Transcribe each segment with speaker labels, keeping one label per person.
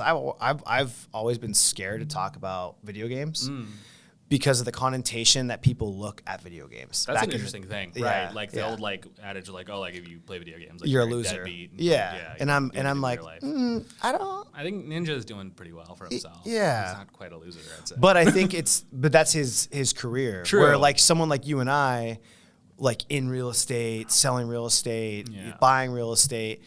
Speaker 1: I've always been scared to talk about video games. Because of the connotation that people look at video games.
Speaker 2: That's an interesting thing, right? Like the old like adage, like, oh, like if you play video games, like,
Speaker 1: you're a loser.
Speaker 2: Deadbeat,
Speaker 1: And I'm like, I don't.
Speaker 2: I think Ninja is doing pretty well for himself.
Speaker 1: Yeah,
Speaker 2: he's not quite a loser, I'd say.
Speaker 1: But I think but that's his career.
Speaker 2: True.
Speaker 1: Where like someone like you and I, like in real estate, selling real estate, buying real estate.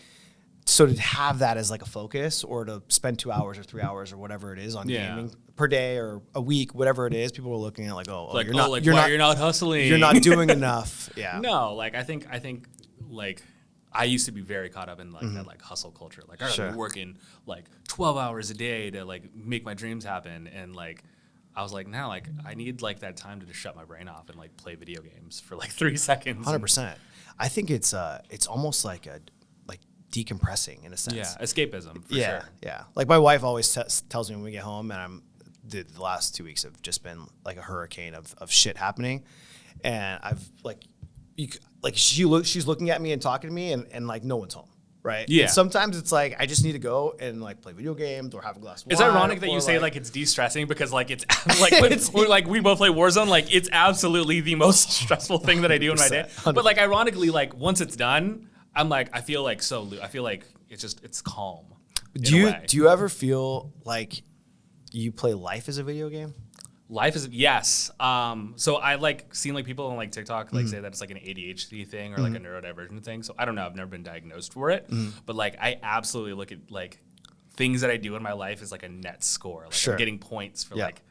Speaker 1: So to have that as like a focus, or to spend 2 hours or 3 hours or whatever it is on gaming per day or a week, whatever it is, people are looking at like, you're not hustling, you're not doing enough. Yeah.
Speaker 2: No, like I think like I used to be very caught up in like that like hustle culture. Like I'm working like 12 hours a day to like make my dreams happen, and like I was like, now like I need like that time to just shut my brain off and like play video games for like 3 seconds.
Speaker 1: 100%. I think it's almost like decompressing in a sense.
Speaker 2: Yeah, escapism for sure.
Speaker 1: Yeah. Like my wife always tells me when we get home, and the last 2 weeks have just been like a hurricane of shit happening, and I've she's looking at me and talking to me, and like no one's home. Right.
Speaker 2: Yeah.
Speaker 1: And sometimes it's like I just need to go and like play video games or have a glass of wine.
Speaker 2: It's ironic that you say like it's de-stressing, because like it's like when we both play Warzone, like it's absolutely the most stressful thing that I do in my day. 100%. But like ironically, like once it's done, I'm like I feel like it's calm.
Speaker 1: Do you ever feel like you play life as a video game?
Speaker 2: Life is yes. So I like seeing like people on like TikTok like say that it's like an ADHD thing or like a neurodivergent thing. So I don't know. I've never been diagnosed for it, but like I absolutely look at like things that I do in my life as like a net score. Like I'm getting points for like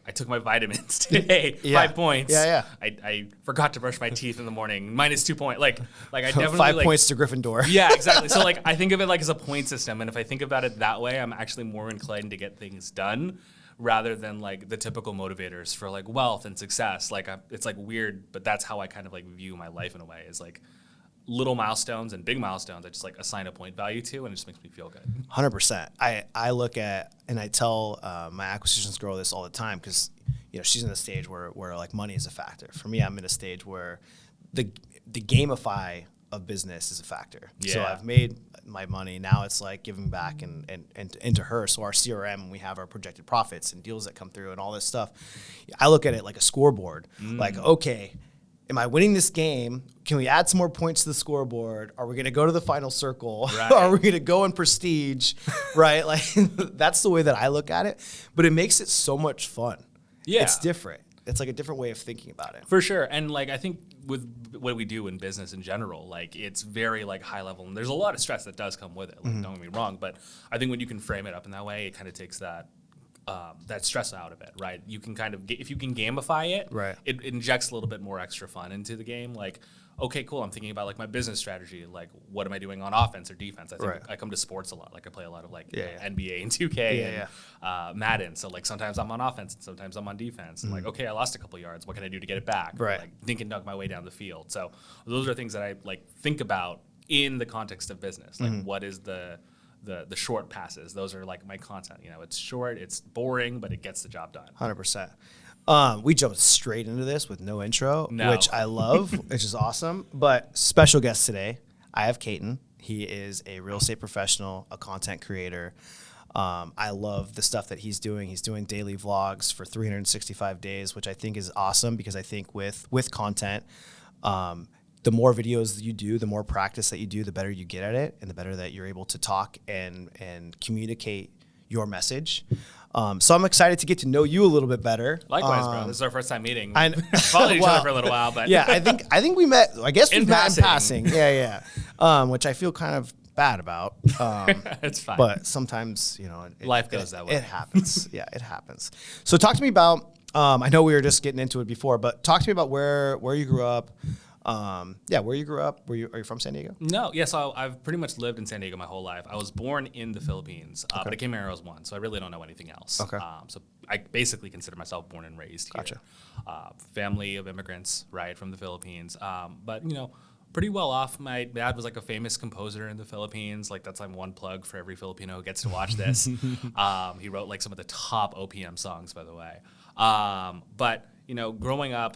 Speaker 2: I took my vitamins today, 5 points. I forgot to brush my teeth in the morning, -2 points. Like I definitely
Speaker 1: 5 points to Gryffindor.
Speaker 2: Yeah, exactly. So like I think of it like as a point system, and if I think about it that way, I'm actually more inclined to get things done, rather than like the typical motivators for like wealth and success. Like it's like weird, but that's how I kind of like view my life in a way, is like little milestones and big milestones I just like assign a point value to, and it just makes me feel good.
Speaker 1: 100%. I look at, and I tell my acquisitions girl this all the time, because she's in a stage where like money is a factor. For me, I'm in a stage where the gamify of business is a factor. Yeah. So I've made my money. Now it's like giving back and into her. So our CRM, we have our projected profits and deals that come through and all this stuff. I look at it like a scoreboard. Like, okay, am I winning this game? Can we add some more points to the scoreboard? Are we going to go to the final circle? Right. Are we going to go in prestige? Right? Like that's the way that I look at it. But it makes it so much fun. Yeah. It's different. It's like a different way of thinking about it.
Speaker 2: For sure. And like I think with what we do in business in general, like it's very like high level, and there's a lot of stress that does come with it. Like don't get me wrong, but I think when you can frame it up in that way, it kind of takes that stress out of it, right? You can kind of, if you can gamify it,
Speaker 1: right,
Speaker 2: it injects a little bit more extra fun into the game. Like, okay, cool, I'm thinking about like my business strategy. Like, what am I doing on offense or defense? I think I come to sports a lot. Like I play a lot of like NBA and 2K and Madden. So like sometimes I'm on offense and sometimes I'm on defense. And like, okay, I lost a couple yards. What can I do to get it back?
Speaker 1: Right.
Speaker 2: Like dink and dunk my way down the field. So those are things that I like think about in the context of business. Like what is the short passes? Those are like my content. It's short, it's boring, but it gets the job done.
Speaker 1: 100%. We jumped straight into this with no intro, which I love, which is awesome. But special guest today, I have Caton. He is a real estate professional, a content creator. I love the stuff that he's doing. He's doing daily vlogs for 365 days, which I think is awesome, because I think with content, the more videos you do, the more practice that you do, the better you get at it, and the better that you're able to talk and communicate your message. So I'm excited to get to know you a little bit better.
Speaker 2: Likewise, bro. This is our first time meeting. We've followed each other for a little while, but
Speaker 1: yeah, I think we met. I guess we met in passing. Yeah. Which I feel kind of bad about.
Speaker 2: It's fine.
Speaker 1: But sometimes
Speaker 2: life goes that way.
Speaker 1: It happens. Yeah, it happens. So talk to me about. I know we were just getting into it before, but talk to me about where you grew up. Where you grew up. Are you from San Diego?
Speaker 2: No, yeah. So I've pretty much lived in San Diego my whole life. I was born in the Philippines, but I came here when I was 1, so I really don't know anything else.
Speaker 1: Okay.
Speaker 2: So I basically consider myself born and raised here.
Speaker 1: Gotcha.
Speaker 2: Family of immigrants, right, from the Philippines. But pretty well off. My dad was like a famous composer in the Philippines. Like that's one plug for every Filipino who gets to watch this. He wrote like some of the top OPM songs, by the way. But growing up.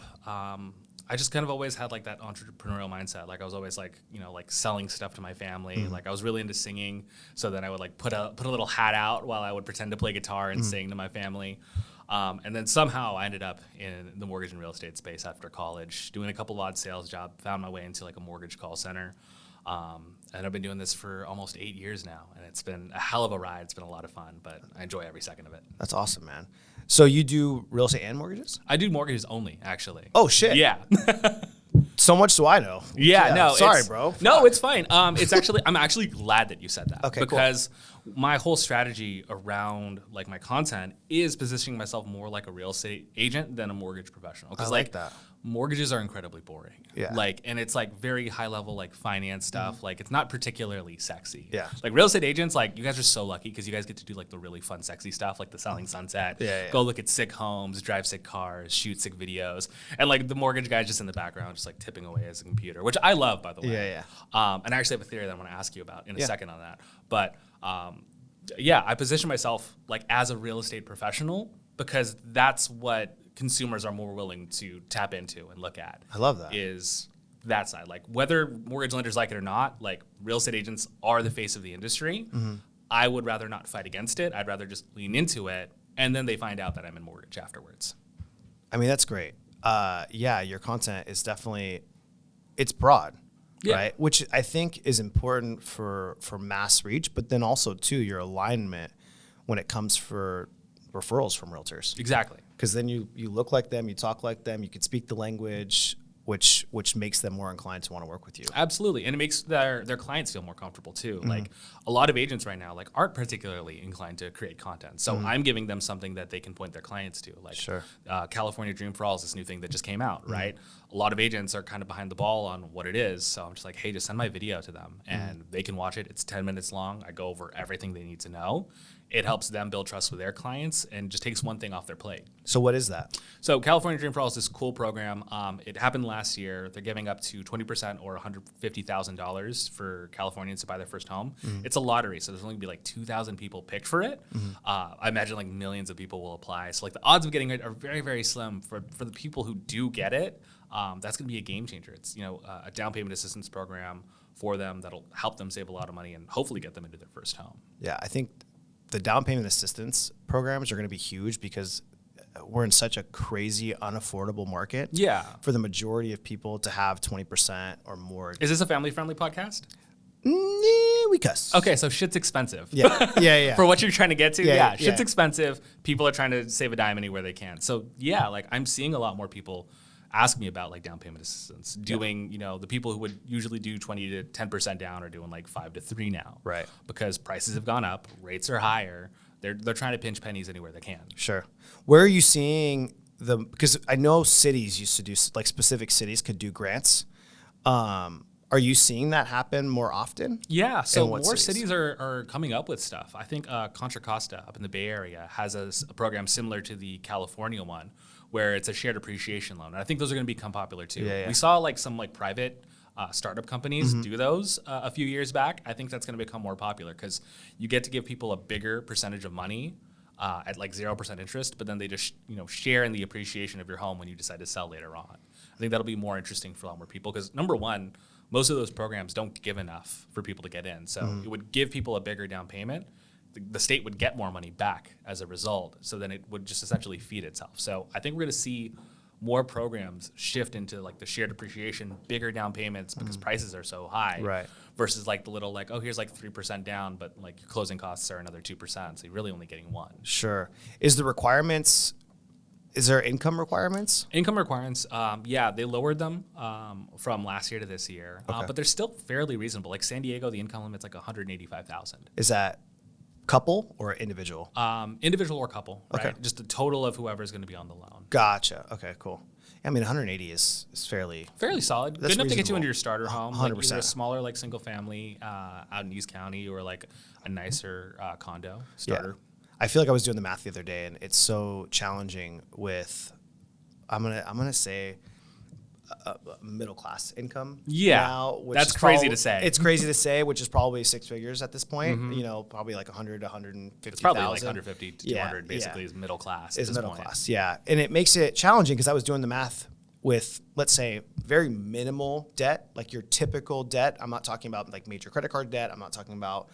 Speaker 2: I just kind of always had like that entrepreneurial mindset. Like I was always like, you know, like selling stuff to my family. Like I was really into singing. So then I would like put a little hat out while I would pretend to play guitar and sing to my family. And then somehow I ended up in the mortgage and real estate space after college, doing a couple odd sales jobs, found my way into like a mortgage call center. And I've been doing this for almost 8 years now, and it's been a hell of a ride. It's been a lot of fun, but I enjoy every second of it.
Speaker 1: That's awesome, man. So you do real estate and mortgages?
Speaker 2: I do mortgages only, actually.
Speaker 1: Oh, shit.
Speaker 2: Yeah.
Speaker 1: So much do I know.
Speaker 2: Yeah, no.
Speaker 1: Sorry, bro.
Speaker 2: No, it's fine. It's actually, I'm actually glad that you said that.
Speaker 1: Okay,
Speaker 2: because my whole strategy around like my content is positioning myself more like a real estate agent than a mortgage professional.
Speaker 1: I like that.
Speaker 2: Mortgages are incredibly boring.
Speaker 1: Yeah.
Speaker 2: Like, and it's like very high level, like finance stuff. Like it's not particularly sexy.
Speaker 1: Yeah.
Speaker 2: Like real estate agents, like you guys are so lucky because you guys get to do like the really fun, sexy stuff, like the selling sunset.
Speaker 1: Yeah.
Speaker 2: Go look at sick homes, drive sick cars, shoot sick videos. And like the mortgage guy's just in the background, just like tipping away as a computer, which I love, by the way.
Speaker 1: Yeah.
Speaker 2: And I actually have a theory that I want to ask you about in a second on that. But yeah, I position myself like as a real estate professional because that's what consumers are more willing to tap into and look at.
Speaker 1: I love that.
Speaker 2: Is that side. Like whether mortgage lenders like it or not, like real estate agents are the face of the industry. I would rather not fight against it. I'd rather just lean into it. And then they find out that I'm in mortgage afterwards.
Speaker 1: I mean, that's great. Yeah, your content is definitely, it's broad, right? Which I think is important for mass reach, but then also too, your alignment when it comes for referrals from realtors.
Speaker 2: Exactly.
Speaker 1: Because then you look like them, you talk like them, you can speak the language, which makes them more inclined to want to work with you.
Speaker 2: Absolutely. And it makes their clients feel more comfortable too. Like a lot of agents right now like aren't particularly inclined to create content. So I'm giving them something that they can point their clients to. Like California Dream for All is this new thing that just came out, right? A lot of agents are kind of behind the ball on what it is. So I'm just like, hey, just send my video to them and they can watch it. It's 10 minutes long. I go over everything they need to know. It helps them build trust with their clients and just takes one thing off their plate.
Speaker 1: So what is that?
Speaker 2: So California Dream for All is this cool program. It happened last year. They're giving up to 20% or $150,000 for Californians to buy their first home. It's a lottery, so there's only going to be like 2,000 people picked for it. I imagine like millions of people will apply. So like the odds of getting it are very, very slim. For the people who do get it, that's going to be a game changer. It's a down payment assistance program for them that'll help them save a lot of money and hopefully get them into their first home.
Speaker 1: Yeah, I think the down payment assistance programs are going to be huge because we're in such a crazy, unaffordable market.
Speaker 2: Yeah.
Speaker 1: For the majority of people to have 20% or more.
Speaker 2: Is this a family-friendly podcast?
Speaker 1: We cuss.
Speaker 2: Okay, so shit's expensive.
Speaker 1: Yeah.
Speaker 2: For what you're trying to get to,
Speaker 1: Yeah.
Speaker 2: Shit's expensive. People are trying to save a dime anywhere they can. So yeah, like I'm seeing a lot more people ask me about like down payment assistance. Doing, the people who would usually do 20 to 10% down are doing like 5 to 3 now.
Speaker 1: Right.
Speaker 2: Because prices have gone up, rates are higher. They're trying to pinch pennies anywhere they can.
Speaker 1: Sure. Where are you seeing because I know cities used to do, like specific cities could do grants. Are you seeing that happen more often?
Speaker 2: Yeah, so more cities are coming up with stuff. I think Contra Costa up in the Bay Area has a program similar to the California one where it's a shared appreciation loan. And I think those are going to become popular too.
Speaker 1: Yeah.
Speaker 2: We saw like some like private startup companies do those a few years back. I think that's going to become more popular because you get to give people a bigger percentage of money at like 0% interest, but then they just share in the appreciation of your home when you decide to sell later on. I think that'll be more interesting for a lot more people because number one, most of those programs don't give enough for people to get in. So it would give people a bigger down payment. The state would get more money back as a result. So then it would just essentially feed itself. So I think we're going to see more programs shift into like the shared appreciation, bigger down payments because prices are so high.
Speaker 1: Right.
Speaker 2: Versus like the little like, oh, here's like 3% down, but like your closing costs are another 2%. So you're really only getting 1.
Speaker 1: Sure. Is there income requirements?
Speaker 2: Income requirements, yeah, they lowered them from last year to this year, but they're still fairly reasonable. Like San Diego, the income limit's like $185,000.
Speaker 1: Is that couple or individual?
Speaker 2: Individual or couple, right?
Speaker 1: Okay.
Speaker 2: Just the total of whoever is going to be on the loan.
Speaker 1: Gotcha. Okay, cool. I mean, 180 is fairly
Speaker 2: solid.
Speaker 1: That's
Speaker 2: good enough to get you
Speaker 1: reasonable.
Speaker 2: into your starter home.
Speaker 1: 100%.
Speaker 2: Like either a smaller like single family out in East County or like a nicer condo starter.
Speaker 1: Yeah. I feel like I was doing the math the other day, and it's so challenging with, I'm gonna say, middle class income.
Speaker 2: Yeah,
Speaker 1: now, which
Speaker 2: that's
Speaker 1: is
Speaker 2: crazy to say.
Speaker 1: It's crazy to say, which is probably 6 figures at this point. Probably like 100 to 150.
Speaker 2: It's probably like 150 to 200. Basically, is middle class.
Speaker 1: Is middle class. Yeah, and it makes it challenging because I was doing the math with, let's say, very minimal debt, like your typical debt. I'm not talking about like major credit card debt. I'm not talking about,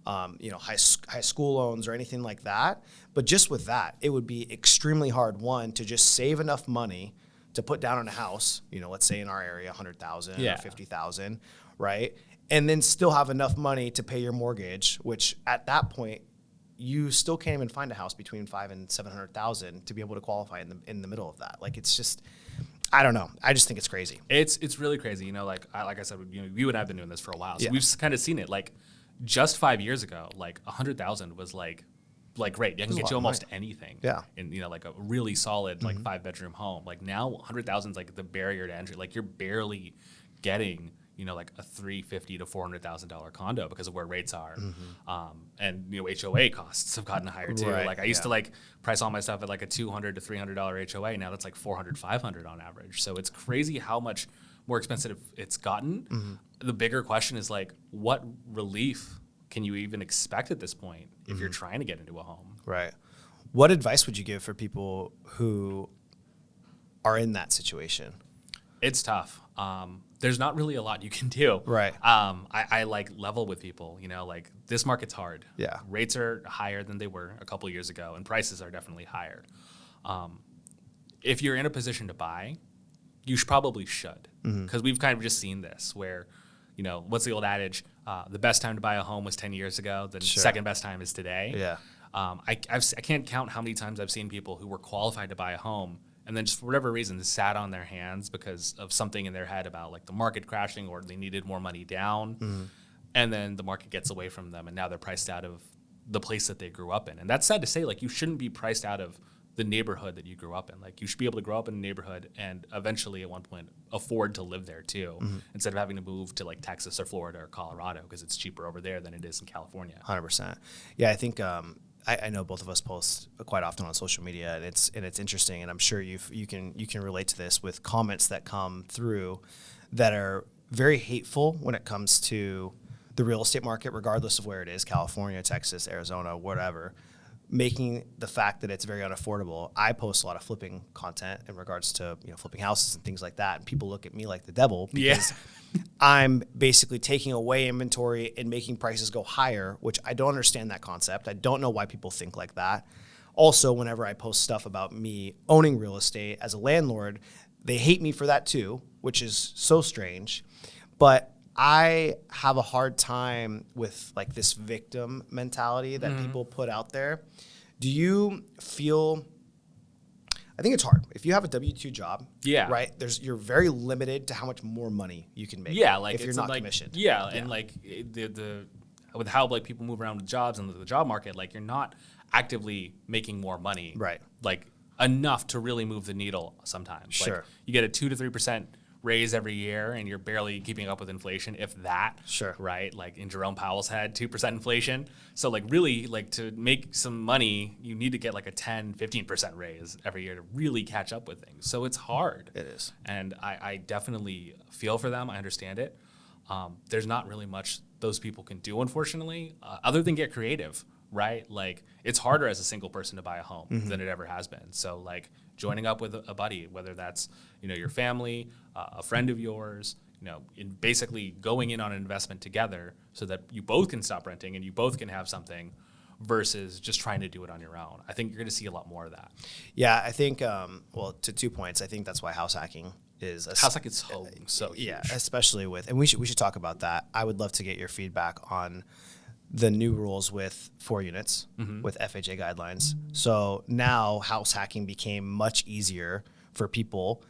Speaker 1: high school loans or anything like that. But just with that, it would be extremely hard, one, to just save enough money to put down on a house, let's say in our area, 100,000 or 50,000, right? And then still have enough money to pay your mortgage, which at that point, you still can't even find a house between 500,000 and 700,000 to be able to qualify in the middle of that. Like, it's just, I don't know. I just think it's crazy.
Speaker 2: It's really crazy. Like I said, you and I have been doing this for a while, so we've kind of seen it. Like, just 5 years ago, like 100,000 was like great. You can get you almost anything.
Speaker 1: Yeah.
Speaker 2: In like a really solid like 5-bedroom home. Like now 100,000 is like the barrier to entry. Like you're barely getting like a $350,000 to $400,000 condo because of where rates are. And HOA costs have gotten higher too.
Speaker 1: Right.
Speaker 2: Like I used to like price all my stuff at like a $200 to $300 HOA. Now that's like $400, $500 on average. So it's crazy how much more expensive it's gotten. The bigger question is like, what relief can you even expect at this point if you're trying to get into a home?
Speaker 1: Right. What advice would you give for people who are in that situation?
Speaker 2: It's tough. There's not really a lot you can do.
Speaker 1: Right.
Speaker 2: I like level with people, like this market's hard.
Speaker 1: Yeah.
Speaker 2: Rates are higher than they were a couple years ago, and prices are definitely higher. If you're in a position to buy, you probably should, because we've kind of just seen this where, what's the old adage? The best time to buy a home was 10 years ago. The second best time is today.
Speaker 1: Yeah.
Speaker 2: I can't count how many times I've seen people who were qualified to buy a home and then just for whatever reason they sat on their hands because of something in their head about like the market crashing or they needed more money down. And then the market gets away from them and now they're priced out of the place that they grew up in. And that's sad to say, like you shouldn't be priced out of the neighborhood that you grew up in. Like you should be able to grow up in a neighborhood and eventually at one point afford to live there too, instead of having to move to like Texas or Florida or Colorado because it's cheaper over there than it is in California.
Speaker 1: 100%. Yeah, I think I know both of us post quite often on social media, and it's interesting, and I'm sure you can relate to this with comments that come through that are very hateful when it comes to the real estate market, regardless of where it is, California, Texas, Arizona, whatever, making the fact that it's very unaffordable. I post a lot of flipping content in regards to flipping houses and things like that, and people look at me like the devil because I'm basically taking away inventory and making prices go higher, which I don't understand that concept. I don't know why people think like that. Also, whenever I post stuff about me owning real estate as a landlord, they hate me for that too, which is so strange. But I have a hard time with like this victim mentality that people put out there. Do you feel, I think it's hard. If you have a W-2 job, right, you're very limited to how much more money you can make
Speaker 2: like
Speaker 1: if you're not commissioned.
Speaker 2: And like the with how like people move around with jobs and the job market, like you're not actively making more money.
Speaker 1: Right.
Speaker 2: Like enough to really move the needle sometimes.
Speaker 1: Sure.
Speaker 2: Like you get a 2 to 3% raise every year and you're barely keeping up with inflation, if that.
Speaker 1: Sure.
Speaker 2: Right? Like in Jerome Powell's had 2% inflation. So like really like to make some money, you need to get like a 10, 15% raise every year to really catch up with things. So it's hard.
Speaker 1: It is.
Speaker 2: And I definitely feel for them. I understand it. There's not really much those people can do, unfortunately, other than get creative, right? Like it's harder as a single person to buy a home than it ever has been. So like joining up with a buddy, whether that's, your family, a friend of yours, in basically going in on an investment together so that you both can stop renting and you both can have something versus just trying to do it on your own. I think you're going to see a lot more of that.
Speaker 1: Yeah, I think, to 2 points, I think that's why house hacking is
Speaker 2: house hacking is so huge.
Speaker 1: Yeah, especially with, and we should talk about that. I would love to get your feedback on the new rules with 4 units with FHA guidelines. So now house hacking became much easier for people.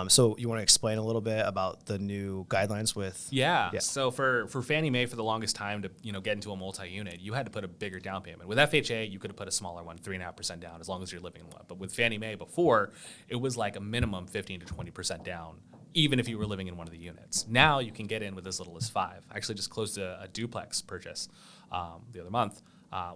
Speaker 1: So you want to explain a little bit about the new guidelines with?
Speaker 2: Yeah. So for Fannie Mae, for the longest time to get into a multi-unit, you had to put a bigger down payment. With FHA, you could have put a smaller one, 3.5% down, as long as you're living in one. But with Fannie Mae before, it was like a minimum 15 to 20% down, even if you were living in one of the units. Now you can get in with as little as 5%. I actually just closed a duplex purchase the other month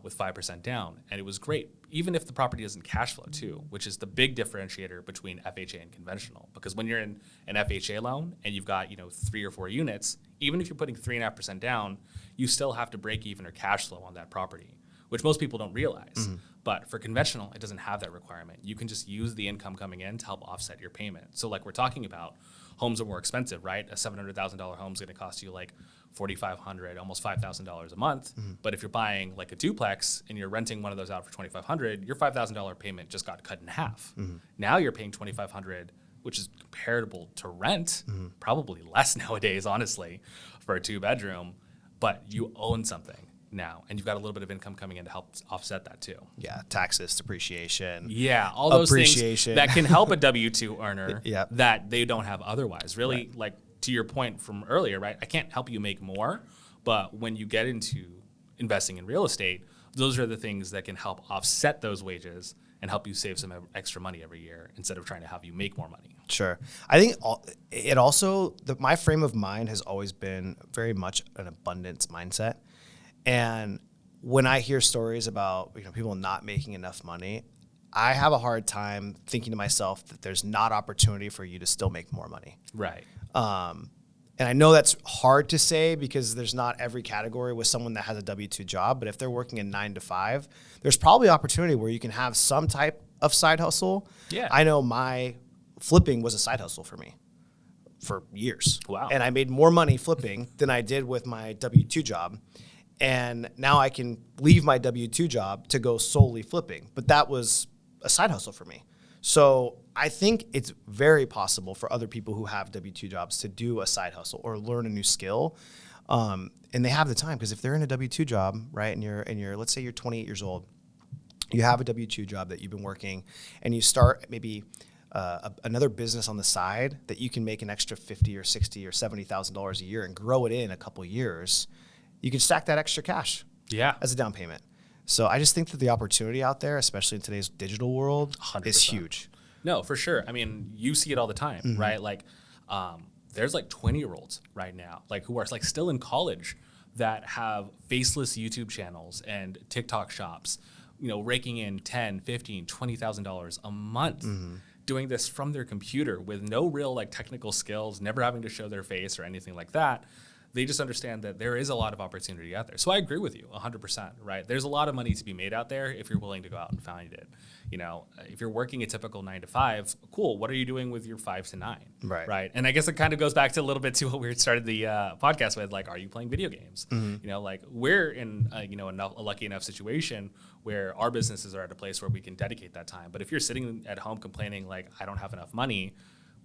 Speaker 2: with 5% down, and it was great, even if the property doesn't cash flow too, which is the big differentiator between FHA and conventional. Because when you're in an FHA loan and you've got 3 or 4 units, even if you're putting 3.5% down, you still have to break even or cash flow on that property, which most people don't realize. But for conventional, it doesn't have that requirement. You can just use the income coming in to help offset your payment. So like we're talking about, homes are more expensive, right? A $700,000 home is going to cost you like $4,500, almost $5,000 a month. But if you're buying like a duplex and you're renting one of those out for $2,500, your $5,000 payment just got cut in half. Now you're paying $2,500, which is comparable to rent, probably less nowadays, honestly, for a 2-bedroom. But you own something now, and you've got a little bit of income coming in to help offset that too.
Speaker 1: Yeah, taxes, depreciation.
Speaker 2: Yeah, all those things that can help a W-2 earner that they don't have otherwise. Really, like to your point from earlier, right? I can't help you make more, but when you get into investing in real estate, those are the things that can help offset those wages and help you save some extra money every year instead of trying to have you make more money.
Speaker 1: Sure. I think it also, my frame of mind has always been very much an abundance mindset. And when I hear stories about people not making enough money, I have a hard time thinking to myself that there's not opportunity for you to still make more money.
Speaker 2: Right.
Speaker 1: And I know that's hard to say because there's not every category with someone that has a W-2 job. But if they're working a 9 to 5, there's probably opportunity where you can have some type of side hustle.
Speaker 2: Yeah.
Speaker 1: I know my flipping was a side hustle for me for years.
Speaker 2: Wow.
Speaker 1: And I made more money flipping than I did with my W-2 job. And now I can leave my W-2 job to go solely flipping. But that was a side hustle for me. So I think it's very possible for other people who have W-2 jobs to do a side hustle or learn a new skill. And they have the time, because if they're in a W-2 job, right, and you're let's say you're 28 years old, you have a W-2 job that you've been working, and you start maybe another business on the side that you can make an extra $50 or $60 or $70,000 a year and grow it in a couple of years, you can stack that extra cash as a down payment. So I just think that the opportunity out there, especially in today's digital world,
Speaker 2: 100%.
Speaker 1: is huge.
Speaker 2: No, for sure. I mean, you see it all the time, right? Like, there's like 20-year-olds right now, like who are like still in college that have faceless YouTube channels and TikTok shops, raking in $10,000, $15,000, $20,000 a month, doing this from their computer with no real like technical skills, never having to show their face or anything like that. They just understand that there is a lot of opportunity out there. So I agree with you 100%, right? There's a lot of money to be made out there if you're willing to go out and find it. If you're working a typical 9 to 5, cool. What are you doing with your 5 to 9? Right. And I guess it kind of goes back to a little bit to what we started the podcast with, like, are you playing video games? Like we're in a lucky enough situation where our businesses are at a place where we can dedicate that time. But if you're sitting at home complaining like, I don't have enough money,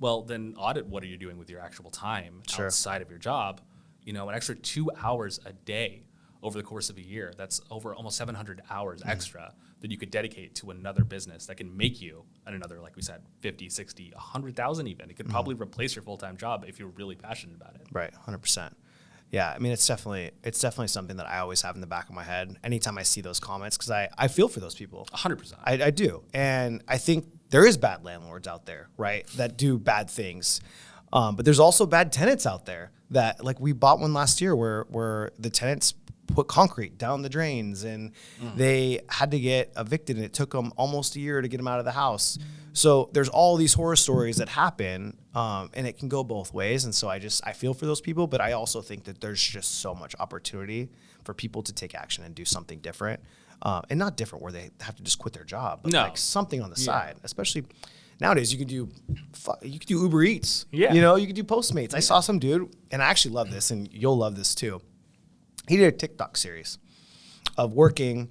Speaker 2: well, then audit what are you doing with your actual time outside of your job. An extra 2 hours a day over the course of a year. That's over almost 700 hours extra that you could dedicate to another business that can make you another, like we said, 50, 60, 100,000 even. It could probably replace your full-time job if you're really passionate about it.
Speaker 1: Right, 100%. Yeah, I mean, it's definitely something that I always have in the back of my head anytime I see those comments, because I feel for those people.
Speaker 2: 100%.
Speaker 1: I do. And I think there is bad landlords out there, right, that do bad things. But there's also bad tenants out there that, like, we bought one last year where the tenants put concrete down the drains and they had to get evicted, and it took them almost a year to get them out of the house. So there's all these horror stories that happen, and it can go both ways. And so I feel for those people, but I also think that there's just so much opportunity for people to take action and do something different, and not different where they have to just quit their job, but like something on the side, especially. Nowadays, you can do Uber Eats. Yeah. You can do Postmates. I saw some dude, and I actually love this, and you'll love this too. He did a TikTok series of working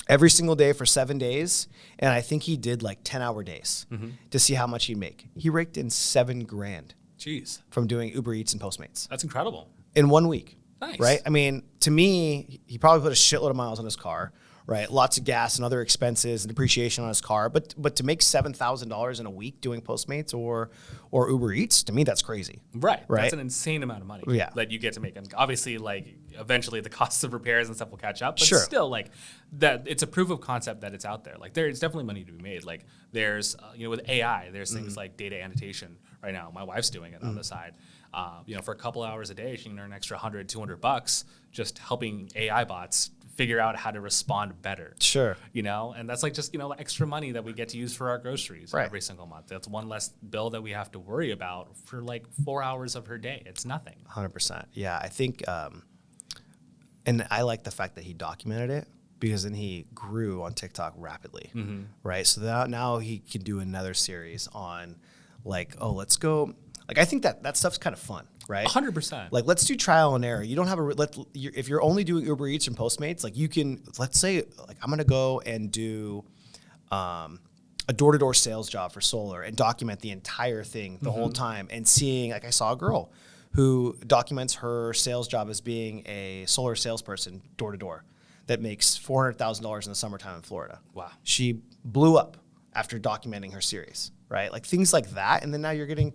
Speaker 1: every single day for 7 days, and I think he did like 10-hour days to see how much he'd make. He raked in $7,000.
Speaker 2: Jeez.
Speaker 1: From doing Uber Eats and Postmates.
Speaker 2: That's incredible.
Speaker 1: In 1 week.
Speaker 2: Nice.
Speaker 1: Right? I mean, to me, he probably put a shitload of miles on his car. Right, lots of gas and other expenses and depreciation on his car, but to make $7,000 in a week doing Postmates or Uber Eats, to me that's crazy.
Speaker 2: Right, that's an insane amount of money that you get to make, and obviously, like, eventually the costs of repairs and stuff will catch up. But still, like, that it's a proof of concept that it's out there. Like, there's definitely money to be made. Like, there's with AI, there's things like data annotation right now. My wife's doing it on the side. For a couple hours a day, she can earn an extra $100, $200 just helping AI bots figure out how to respond better.
Speaker 1: Sure.
Speaker 2: And that's like just, extra money that we get to use for our groceries every single month. That's one less bill that we have to worry about for like 4 hours of her day. It's nothing.
Speaker 1: 100%. Yeah, I think, and I like the fact that he documented it, because then he grew on TikTok rapidly,
Speaker 2: Mm-hmm.
Speaker 1: right? So now he can do another series on like, oh, let's go. Like, I think that stuff's kind of fun, right?
Speaker 2: 100%.
Speaker 1: Like, let's do trial and error. You don't have if you're only doing Uber Eats and Postmates, like you can, let's say, like I'm going to go and do a door-to-door sales job for solar and document the entire thing the whole time, and seeing, like I saw a girl who documents her sales job as being a solar salesperson door-to-door that makes $400,000 in the summertime in Florida.
Speaker 2: Wow.
Speaker 1: She blew up after documenting her series, right? Like things like that. And then now you're getting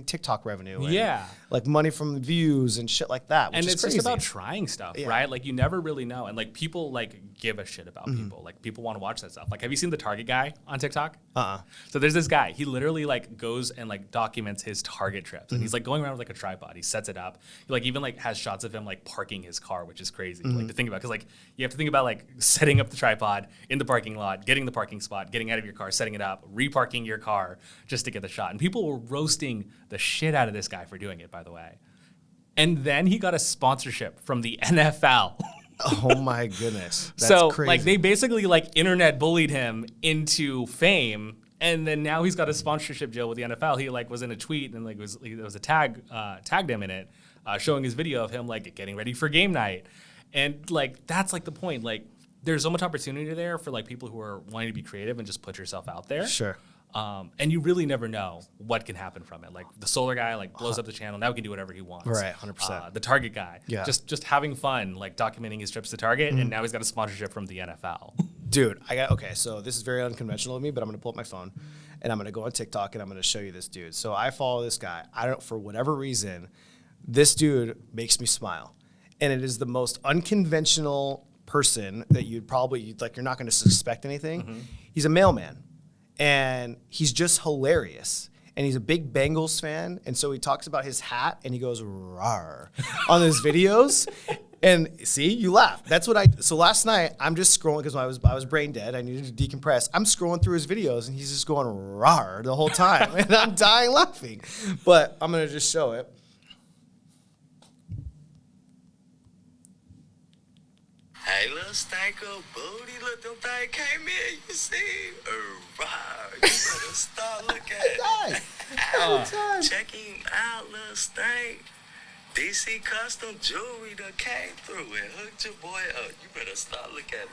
Speaker 1: TikTok revenue and like money from views and shit like that, which
Speaker 2: and
Speaker 1: is
Speaker 2: it's
Speaker 1: crazy.
Speaker 2: just about trying stuff, right? Like you never really know. And like people like give a shit about people. Like people want to watch that stuff. Like, have you seen the Target guy on TikTok? So there's this guy, he literally like goes and like documents his Target trips. And he's like going around with like a tripod. He sets it up. He like even like has shots of him like parking his car, which is crazy like to think about. Cause like you have to think about like setting up the tripod in the parking lot, getting the parking spot, getting out of your car, setting it up, reparking your car just to get the shot. And people were roasting the shit out of this guy for doing it, by the way. And then he got a sponsorship from the NFL.
Speaker 1: Oh my goodness. That's
Speaker 2: so
Speaker 1: crazy.
Speaker 2: like they basically like internet bullied him into fame, and then now he's got a sponsorship deal with the NFL. He like was in a tweet and like there was a tagged him in it, showing his video of him like getting ready for game night. And like that's like the point. Like there's so much opportunity there for like people who are wanting to be creative and just put yourself out there.
Speaker 1: Sure.
Speaker 2: And you really never know what can happen from it. Like the solar guy, like blows up the channel. Now he can do whatever he wants.
Speaker 1: Right, 100%.
Speaker 2: The Target guy, just having fun, like documenting his trips to Target, and now he's got a sponsorship from the NFL.
Speaker 1: Dude, okay, so this is very unconventional of me, but I'm going to pull up my phone, and I'm going to go on TikTok, and I'm going to show you this dude. So I follow this guy. For whatever reason, this dude makes me smile. And it is the most unconventional person that you're not going to suspect anything. He's a mailman. And he's just hilarious. And he's a big Bengals fan. And so he talks about his hat and he goes, rawr, on his videos. And see, you laugh. That's what so last night, I'm just scrolling because I was brain dead. I needed to decompress. I'm scrolling through his videos and he's just going rawr the whole time. And I'm dying laughing. But I'm going to just show it.
Speaker 3: Hey, little stanko booty, look, them thing came in, you see? You better start looking at it.
Speaker 1: Every time.
Speaker 3: Check him out, little stank. DC Custom Jewelry that came through and hooked your boy up. You better start looking at it.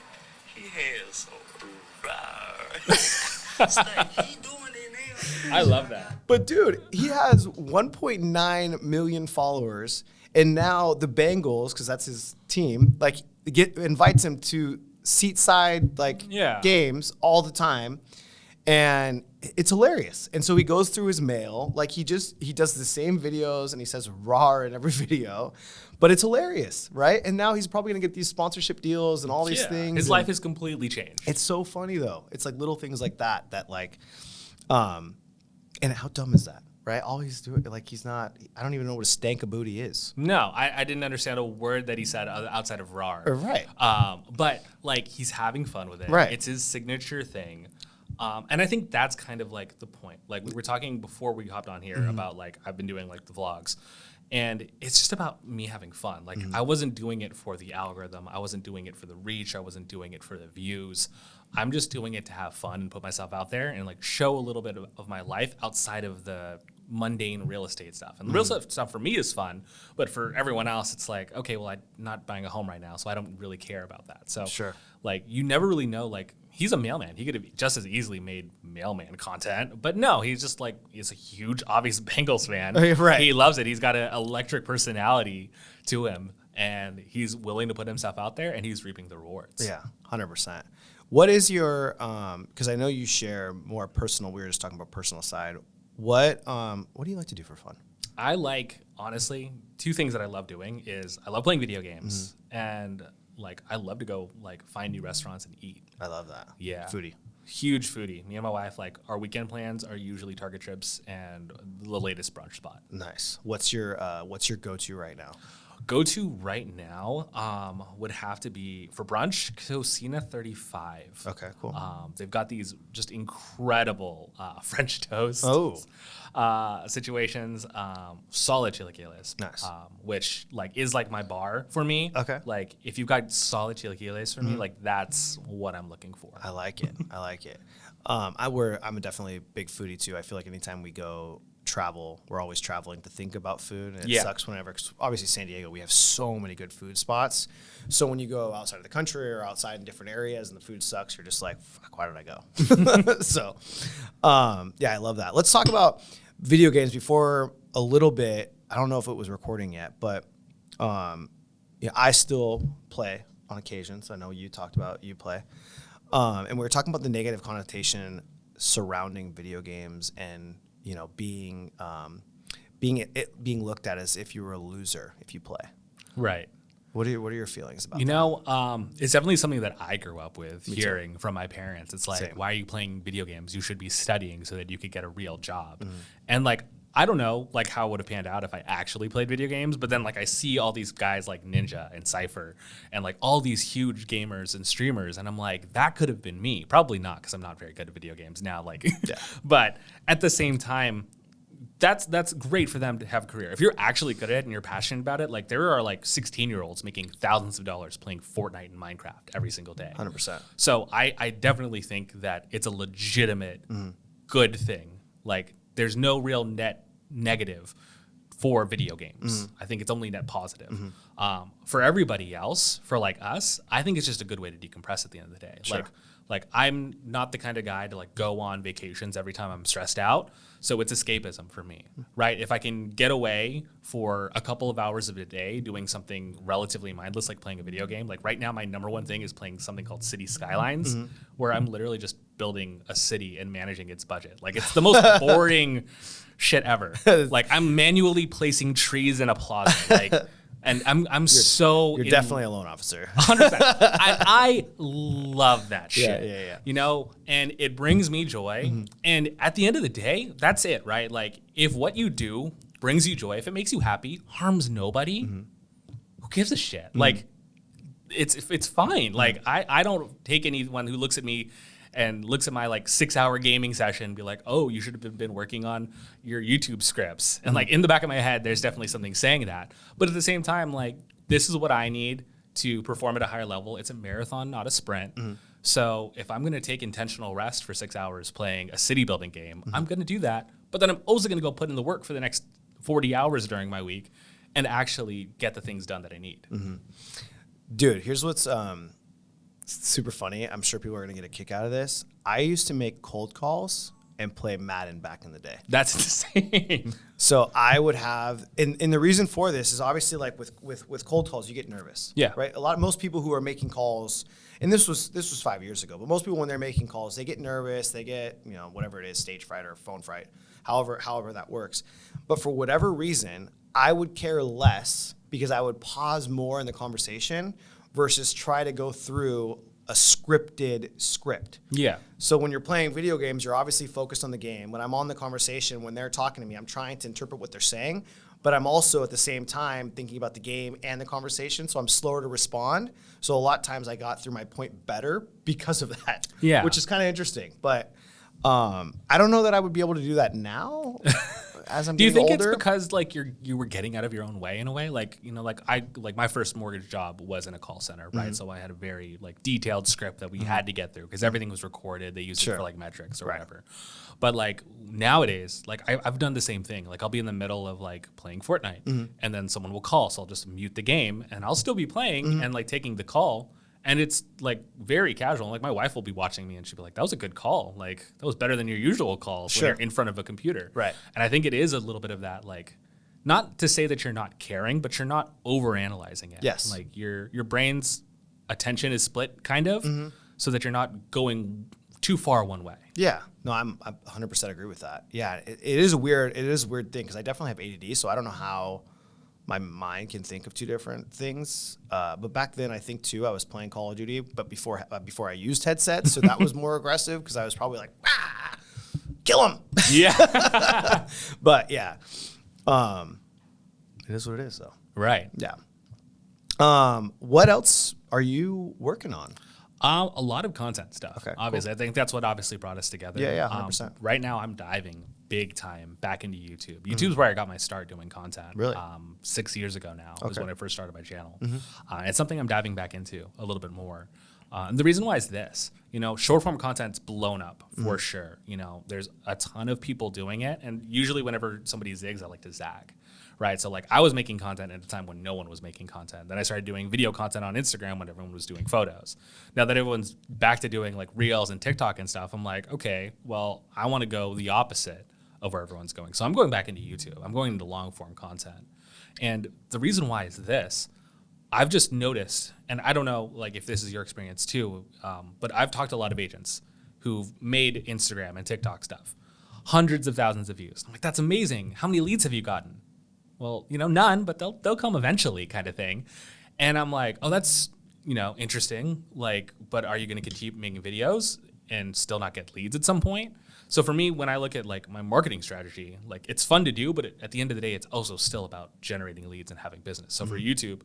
Speaker 3: He has some stank, he doing it now.
Speaker 2: I love that.
Speaker 1: But dude, he has 1.9 million followers, and now the Bengals, because that's his team, like invites him to seat-side games all the time, and it's hilarious. And so he goes through his mail, like he does the same videos, and he says "rawr" in every video, but it's hilarious, right? And now he's probably gonna get these sponsorship deals and all these things.
Speaker 2: His life has completely changed.
Speaker 1: It's so funny though. It's like little things like that like, and how dumb is that? Right? All he's doing, like, I don't even know what a stank a booty is.
Speaker 2: No, I didn't understand a word that he said outside of rawr.
Speaker 1: Right.
Speaker 2: But, like, he's having fun with it.
Speaker 1: Right.
Speaker 2: It's his signature thing. And I think that's kind of, like, the point. Like, we were talking before we hopped on here about, like, I've been doing, like, the vlogs. And it's just about me having fun. Like, I wasn't doing it for the algorithm. I wasn't doing it for the reach. I wasn't doing it for the views. I'm just doing it to have fun and put myself out there and, like, show a little bit of my life outside of the mundane real estate stuff. And the real estate stuff for me is fun, but for everyone else, it's like, okay, well, I'm not buying a home right now, so I don't really care about that. So, like, you never really know, like, he's a mailman. He could have just as easily made mailman content, but no, he's just like, he's a huge, obvious Bengals fan.
Speaker 1: Right.
Speaker 2: He loves it. He's got an electric personality to him, and he's willing to put himself out there, and he's reaping the rewards.
Speaker 1: Yeah, 100%. What is your, because I know you share more personal, we were just talking about personal side. What do you like to do for fun?
Speaker 2: I like, honestly, two things that I love doing is I love playing video games, and like I love to go like find new restaurants and eat.
Speaker 1: I love that.
Speaker 2: Yeah.
Speaker 1: Foodie.
Speaker 2: Huge foodie. Me and my wife, like our weekend plans are usually Target trips and the latest brunch spot.
Speaker 1: Nice. What's your go-to right now?
Speaker 2: Go-to right now would have to be, for brunch, Cocina 35.
Speaker 1: Okay, cool.
Speaker 2: They've got these just incredible French toast situations. Solid chilaquiles.
Speaker 1: Nice.
Speaker 2: Which like is like my bar for me.
Speaker 1: Okay.
Speaker 2: Like if you've got solid chilaquiles for me, like that's what I'm looking for.
Speaker 1: I like it. I like it. I'm a definitely big foodie too. I feel like anytime we go travel, we're always traveling to think about food, and it sucks whenever, 'cause obviously San Diego, we have so many good food spots. So when you go outside of the country or outside in different areas and the food sucks, you're just like, fuck, why did I go? So, yeah, I love that. Let's talk about video games before a little bit. I don't know if it was recording yet, but yeah, I still play on occasions. I know you talked about you play. And we were talking about the negative connotation surrounding video games and, you know, being looked at as if you were a loser if you play.
Speaker 2: Right.
Speaker 1: What are your feelings about that?
Speaker 2: You know, it's definitely something that I grew up with,
Speaker 1: Me
Speaker 2: hearing from my parents. It's like,
Speaker 1: Same.
Speaker 2: why are you playing video games? You should be studying so that you could get a real job. And like, I don't know like how it would have panned out if I actually played video games, but then like I see all these guys like Ninja and Cypher and like all these huge gamers and streamers, and I'm like, that could have been me. Probably not, because I'm not very good at video games now. Like, but at the same time, that's great for them to have a career. If you're actually good at it and you're passionate about it, like there are like 16-year-olds making thousands of dollars playing Fortnite and Minecraft every single day.
Speaker 1: 100%.
Speaker 2: So I definitely think that it's a legitimate good thing. Like there's no real net negative for video games. I think it's only net positive. For everybody else, for like us, I think it's just a good way to decompress at the end of the day.
Speaker 1: Sure.
Speaker 2: Like I'm not the kind of guy to like go on vacations every time I'm stressed out. So it's escapism for me, right? If I can get away for a couple of hours of a day doing something relatively mindless, like playing a video game. Like right now, my number one thing is playing something called City Skylines, where I'm literally just building a city and managing its budget. Like it's the most boring shit ever. Like I'm manually placing trees in a plaza. Like, and
Speaker 1: You're definitely a loan officer.
Speaker 2: 100%. I love that shit.
Speaker 1: Yeah.
Speaker 2: You know, and it brings me joy. And at the end of the day, that's it, right? Like, if what you do brings you joy, if it makes you happy, harms nobody, who gives a shit? Like, it's fine. Like, I don't take anyone who looks at me and looks at my like 6-hour gaming session and be like, oh, you should have been working on your YouTube scripts. And like in the back of my head, there's definitely something saying that. But at the same time, like this is what I need to perform at a higher level. It's a marathon, not a sprint. So if I'm going to take intentional rest for 6 hours playing a city building game, I'm going to do that. But then I'm also going to go put in the work for the next 40 hours during my week and actually get the things done that I need.
Speaker 1: Dude, here's what's super funny. I'm sure people are going to get a kick out of this. I used to make cold calls and play Madden back in the day.
Speaker 2: That's insane.
Speaker 1: So I would have, and the reason for this is obviously like with cold calls, you get nervous.
Speaker 2: Yeah.
Speaker 1: Right. Most people who are making calls, and this was 5 years ago, but most people when they're making calls, they get nervous. They get, you know, whatever it is, stage fright or phone fright, however that works. But for whatever reason, I would care less because I would pause more in the conversation versus try to go through a scripted script.
Speaker 2: Yeah.
Speaker 1: So when you're playing video games, you're obviously focused on the game. When I'm on the conversation, when they're talking to me, I'm trying to interpret what they're saying, but I'm also at the same time thinking about the game and the conversation, so I'm slower to respond. So a lot of times I got through my point better because of that.
Speaker 2: Yeah.
Speaker 1: Which is kind of interesting. But I don't know that I would be able to do that now. As I'm
Speaker 2: Do you
Speaker 1: getting
Speaker 2: think
Speaker 1: older.
Speaker 2: it's because like you were getting out of your own way in a way? Like, you know, like my first mortgage job was in a call center, right? So I had a very like detailed script that we had to get through because everything was recorded. They used it for like metrics or whatever. But like nowadays, like I've done the same thing. Like I'll be in the middle of like playing Fortnite and then someone will call. So I'll just mute the game and I'll still be playing and like taking the call. And it's like very casual. Like my wife will be watching me and she'll be like, that was a good call. Like that was better than your usual calls when you're in front of a computer.
Speaker 1: Right.
Speaker 2: And I think it is a little bit of that, like, not to say that you're not caring, but you're not over-analyzing it.
Speaker 1: Yes.
Speaker 2: Like your brain's attention is split kind of so that you're not going too far one way.
Speaker 1: Yeah, no, I 100% agree with that. Yeah, it is a weird thing because I definitely have ADD, so I don't know how my mind can think of two different things. But back then, I think too, I was playing Call of Duty, but before I used headsets, so that was more aggressive because I was probably like, kill him.
Speaker 2: Yeah.
Speaker 1: But yeah, it is what it is, though.
Speaker 2: Right.
Speaker 1: Yeah. What else are you working on?
Speaker 2: A lot of content stuff.
Speaker 1: Okay,
Speaker 2: obviously, I think that's what obviously brought us together.
Speaker 1: Yeah, 100%.
Speaker 2: Right now, I'm diving big time back into YouTube. YouTube's where I got my start doing content.
Speaker 1: Really?
Speaker 2: 6 years ago now was when I first started my channel.
Speaker 1: Mm-hmm.
Speaker 2: It's something I'm diving back into a little bit more. And the reason why is this, short form content's blown up for sure. There's a ton of people doing it. And usually whenever somebody zigs, I like to zag. Right. So like I was making content at a time when no one was making content. Then I started doing video content on Instagram when everyone was doing photos. Now that everyone's back to doing like Reels and TikTok and stuff, I'm like, okay, well, I want to go the opposite of where everyone's going. So I'm going back into YouTube. I'm going into long form content. And the reason why is this. I've just noticed, and I don't know like if this is your experience too, but I've talked to a lot of agents who've made Instagram and TikTok stuff. Hundreds of thousands of views. I'm like, that's amazing. How many leads have you gotten? Well, none, but they'll come eventually kind of thing. And I'm like, oh, that's, interesting. Like, but are you going to keep making videos and still not get leads at some point? So for me, when I look at like my marketing strategy, like it's fun to do, but at the end of the day, it's also still about generating leads and having business. So for YouTube,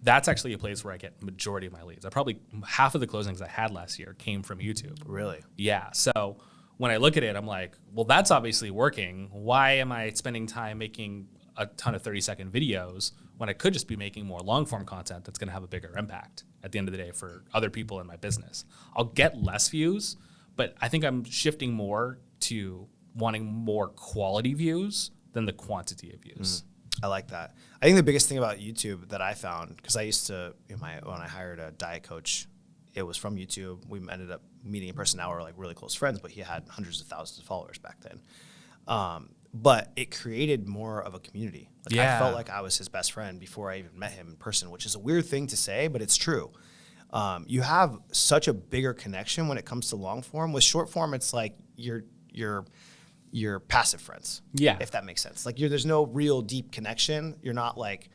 Speaker 2: that's actually a place where I get majority of my leads. Probably half of the closings I had last year came from YouTube.
Speaker 1: Really?
Speaker 2: Yeah. So when I look at it, I'm like, well, that's obviously working. Why am I spending time making a ton of 30-second videos when I could just be making more long-form content that's going to have a bigger impact at the end of the day for other people in my business? I'll get less views, but I think I'm shifting more to wanting more quality views than the quantity of views.
Speaker 1: I like that. I think the biggest thing about YouTube that I found, because I used to, when I hired a diet coach, it was from YouTube. We ended up meeting in person. Now we're like really close friends, but he had hundreds of thousands of followers back then. But it created more of a community. Like I felt like I was his best friend before I even met him in person, which is a weird thing to say, but it's true. You have such a bigger connection when it comes to long form. With short form, it's like you're passive friends. Yeah. If that makes sense. Like there's no real deep connection. You're not like,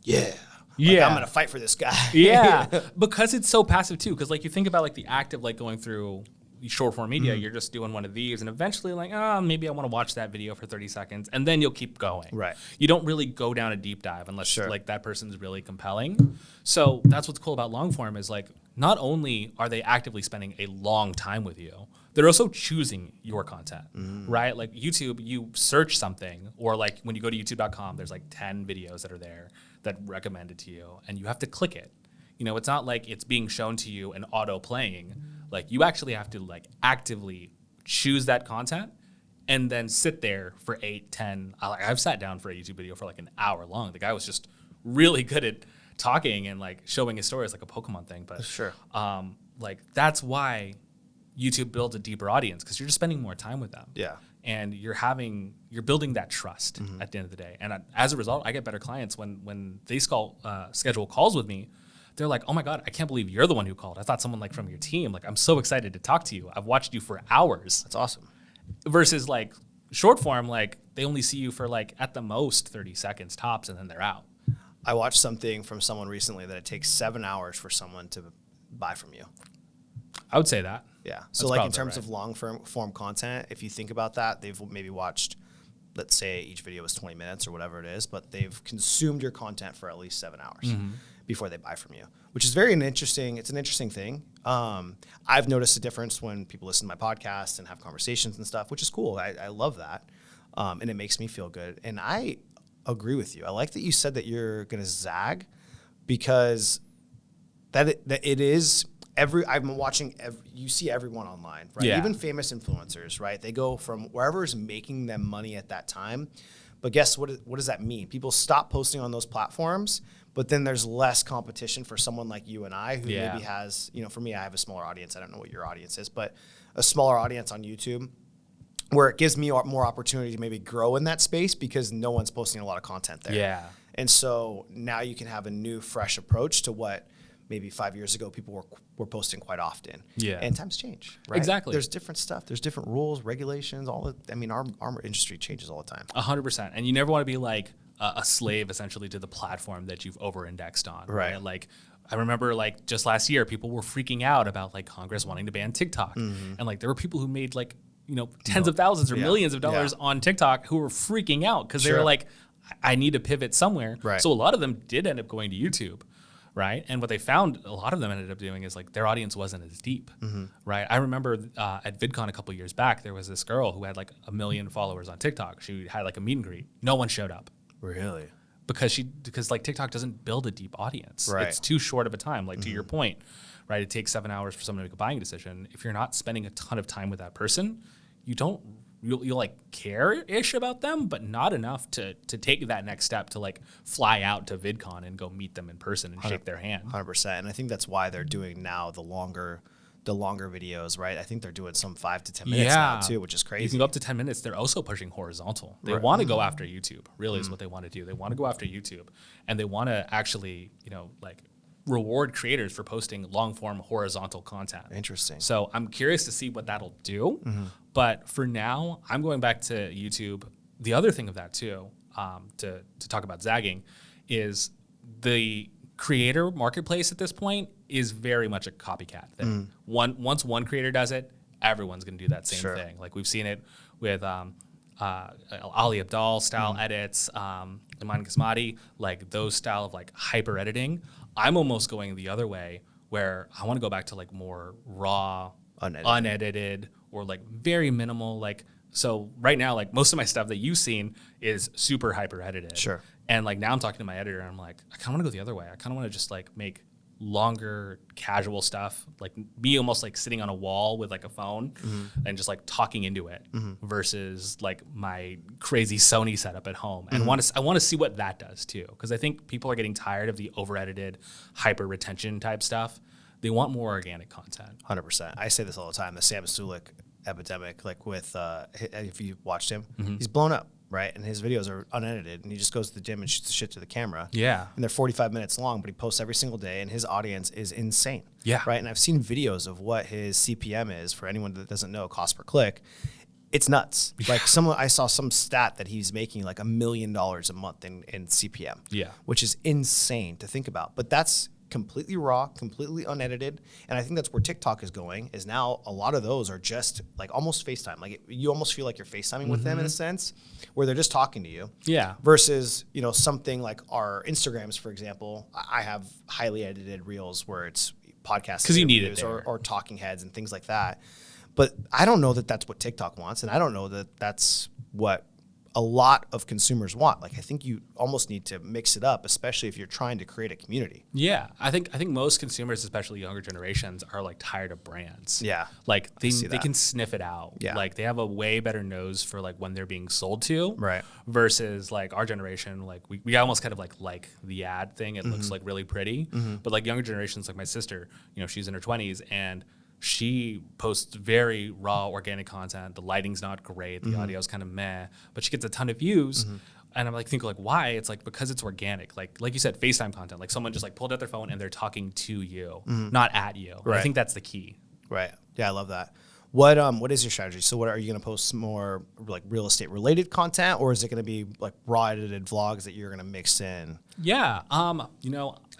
Speaker 1: I'm going to fight for this guy.
Speaker 2: Because it's so passive too. Because like you think about like the act of like going through short form media, you're just doing one of these and eventually like, maybe I want to watch that video for 30 seconds and then you'll keep going.
Speaker 1: Right.
Speaker 2: You don't really go down a deep dive unless like that person's really compelling. So that's what's cool about long form is like, not only are they actively spending a long time with you, they're also choosing your content, right? Like YouTube, you search something or like when you go to youtube.com, there's like 10 videos that are there that recommend it to you and you have to click it. It's not like it's being shown to you and auto playing. Like you actually have to like actively choose that content and then sit there for 8, 10. I've sat down for a YouTube video for like an hour long. The guy was just really good at talking and like showing his stories like a Pokemon thing. But like that's why YouTube builds a deeper audience because you're just spending more time with them.
Speaker 1: Yeah.
Speaker 2: And you're building that trust at the end of the day. And as a result, I get better clients when they schedule calls with me. They're like, oh my God, I can't believe you're the one who called. I thought someone like from your team. Like, I'm so excited to talk to you. I've watched you for hours.
Speaker 1: That's awesome.
Speaker 2: Versus like short form, like they only see you for like at the most 30 seconds tops and then they're out.
Speaker 1: I watched something from someone recently that it takes 7 hours for someone to buy from you.
Speaker 2: I would say that.
Speaker 1: Yeah. So like in terms of long form content, if you think about that, they've maybe watched, let's say each video is 20 minutes or whatever it is, but they've consumed your content for at least 7 hours before they buy from you, which is it's an interesting thing. I've noticed a difference when people listen to my podcast and have conversations and stuff, which is cool. I love that. And it makes me feel good. And I agree with you. I like that you said that you're going to zag because it is I'm watching, you see everyone online, right?
Speaker 2: Yeah.
Speaker 1: Even famous influencers, right? They go from wherever is making them money at that time. But guess what does that mean? People stop posting on those platforms, but then there's less competition for someone like you and I who maybe has, for me, I have a smaller audience. I don't know what your audience is, but a smaller audience on YouTube where it gives me more opportunity to maybe grow in that space because no one's posting a lot of content there.
Speaker 2: Yeah.
Speaker 1: And so now you can have a new, fresh approach to what maybe 5 years ago people were posting quite often. Yeah. And times change, right?
Speaker 2: Exactly.
Speaker 1: There's different stuff. There's different rules, regulations, our industry changes all the time.
Speaker 2: 100%. And you never want to be like a slave essentially to the platform that you've over-indexed on. Right. Like I remember like just last year, people were freaking out about like Congress wanting to ban TikTok. And like there were people who made like, tens of thousands or millions of dollars on TikTok who were freaking out because they were like, I need to pivot somewhere. Right. So a lot of them did end up going to YouTube. right? And what they found, a lot of them ended up doing is like their audience wasn't as deep, right? I remember at VidCon a couple years back, there was this girl who had like 1 million followers on TikTok. She had like a meet and greet. No one showed up.
Speaker 1: Really?
Speaker 2: Because like TikTok doesn't build a deep audience.
Speaker 1: Right.
Speaker 2: It's too short of a time. Like to your point, right? It takes 7 hours for someone to make a buying decision. If you're not spending a ton of time with that person, you'll like care-ish about them, but not enough to take that next step to like fly out to VidCon and go meet them in person and shake their hand.
Speaker 1: 100%. And I think that's why they're doing now the longer videos, right? I think they're doing some 5 to 10 minutes now too, which is crazy.
Speaker 2: You can go up to 10 minutes. They're also pushing horizontal. They want to go after YouTube, really is what they want to do. They want to go after YouTube, and they want to actually, like reward creators for posting long form horizontal content.
Speaker 1: Interesting.
Speaker 2: So I'm curious to see what that'll do. But for now, I'm going back to YouTube. The other thing of that too, to talk about zagging, is the creator marketplace at this point is very much a copycat thing. Once one creator does it, everyone's going to do that same thing. Like we've seen it with Ali Abdaal style edits, Iman Qasmati, like those style of like hyper editing. I'm almost going the other way where I want to go back to like more raw, unedited or like very minimal. Like, so right now, like most of my stuff that you've seen is super hyper edited.
Speaker 1: Sure.
Speaker 2: And like now I'm talking to my editor and I'm like, I kind of want to go the other way. I kind of want to just like make longer casual stuff, like be almost like sitting on a wall with like a phone and just like talking into it versus like my crazy Sony setup at home. And I want to see what that does too. Cause I think people are getting tired of the over edited hyper retention type stuff. They want more organic content.
Speaker 1: 100%. I say this all the time, the Sam Sulik epidemic, like with, if you watched him, he's blown up. Right, and his videos are unedited, and he just goes to the gym and shoots the shit to the camera.
Speaker 2: Yeah,
Speaker 1: and they're 45 minutes long, but he posts every single day, and his audience is insane.
Speaker 2: Yeah,
Speaker 1: right. And I've seen videos of what his CPM is for anyone that doesn't know, cost per click. It's nuts. Like I saw some stat that he's making like $1 million a month in CPM.
Speaker 2: Yeah,
Speaker 1: which is insane to think about. But that's completely raw, completely unedited. And I think that's where TikTok is going, is now a lot of those are just like almost FaceTime. Like you almost feel like you're FaceTiming with them in a sense, where they're just talking to you.
Speaker 2: Yeah.
Speaker 1: Versus, something like our Instagrams, for example. I have highly edited reels where it's podcasts.
Speaker 2: Because you need it there.
Speaker 1: Or talking heads and things like that. But I don't know that that's what TikTok wants. And I don't know that that's what a lot of consumers want. Like I think you almost need to mix it up, especially if you're trying to create a community.
Speaker 2: Yeah, I think most consumers, especially younger generations, are like tired of brands.
Speaker 1: Yeah,
Speaker 2: like they can sniff it out.
Speaker 1: Yeah,
Speaker 2: like they have a way better nose for like when they're being sold to.
Speaker 1: Right.
Speaker 2: Versus like our generation, like we almost kind of like the ad thing. It looks like really pretty, but like younger generations, like my sister, she's in her 20s and she posts very raw organic content. The lighting's not great. The audio's kind of meh, but she gets a ton of views. And I'm like, thinking like, why? It's like, because it's organic. Like you said, FaceTime content, like someone just like pulled out their phone and they're talking to you, not at you. Right. I think that's the key.
Speaker 1: Right. Yeah. I love that. What is your strategy? So what are you going to post more like real estate related content, or is it going to be like raw edited vlogs that you're going to mix in?
Speaker 2: Yeah.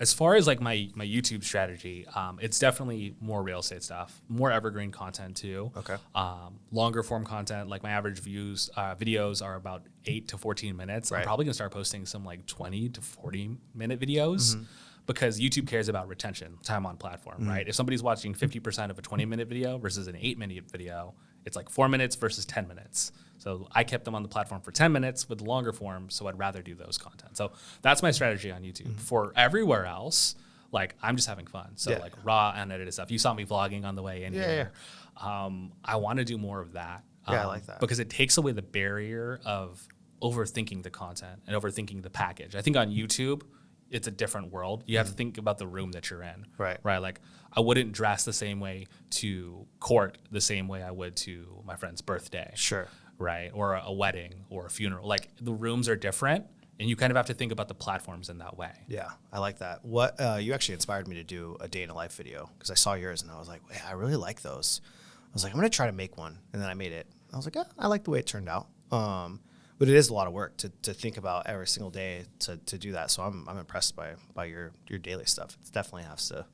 Speaker 2: As far as like my YouTube strategy, it's definitely more real estate stuff, more evergreen content too.
Speaker 1: Okay.
Speaker 2: Longer form content, like my average videos are about 8 to 14 minutes. Right. I'm probably going to start posting some like 20 to 40 minute videos. Because YouTube cares about retention, time on platform, right? If somebody's watching 50% of a 20-minute video versus an 8-minute video, it's like 4 minutes versus 10 minutes. So I kept them on the platform for 10 minutes with the longer form, so I'd rather do those content. So that's my strategy on YouTube. For everywhere else, like I'm just having fun. So like raw, unedited stuff. You saw me vlogging on the way in here. I want to do more of that.
Speaker 1: I like that.
Speaker 2: Because it takes away the barrier of overthinking the content and overthinking the package. I think on YouTube, it's a different world. You have to think about the room that you're in.
Speaker 1: Right.
Speaker 2: Like I wouldn't dress the same way to court the same way I would to my friend's birthday.
Speaker 1: Sure.
Speaker 2: Right. Or a wedding or a funeral. Like the rooms are different and you kind of have to think about the platforms in that way.
Speaker 1: Yeah. I like that. What, you actually inspired me to do a day in a life video because I saw yours and I was like, wait, I really like those. I was like, I'm going to try to make one. And then I made it. I was like, I like the way it turned out. But it is a lot of work to think about every single day to do that. So I'm impressed by your daily stuff. It definitely has to